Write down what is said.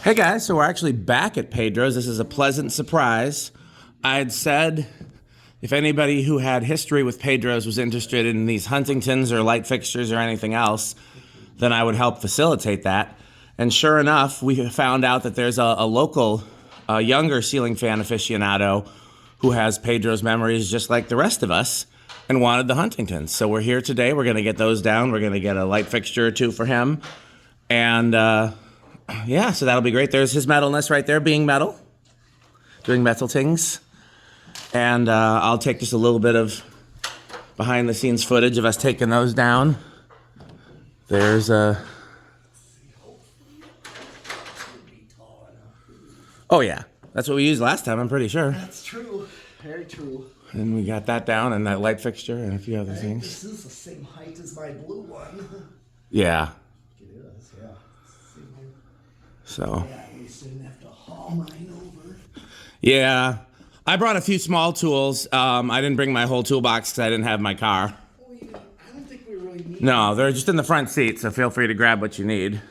Hey guys, so we're actually back at Pedro's. This is a pleasant surprise. I had said if anybody who had history with Pedro's was interested in these Huntingtons or light fixtures or anything else, then I would help facilitate that. And sure enough, we found out that there's a local, younger ceiling fan aficionado who has Pedro's memories just like the rest of us and wanted the Huntingtons. So we're here today. We're going to get those down. We're going to get a light fixture or two for him. And yeah, so that'll be great. There's his metalness right there, being metal, doing metal things. And I'll take just a little bit of behind the scenes footage of us taking those down. There's a... Oh yeah, that's what we used last time, I'm pretty sure. That's true, very true. And we got that down and that light fixture and a few other things. This is the same height as my blue one. Yeah. It is, yeah. So. Yeah, we didn't have to haul mine over. Yeah. I brought a few small tools. I didn't bring my whole toolbox because I didn't have my car. I don't think we really need No, they're just in the front seat, so feel free to grab what you need.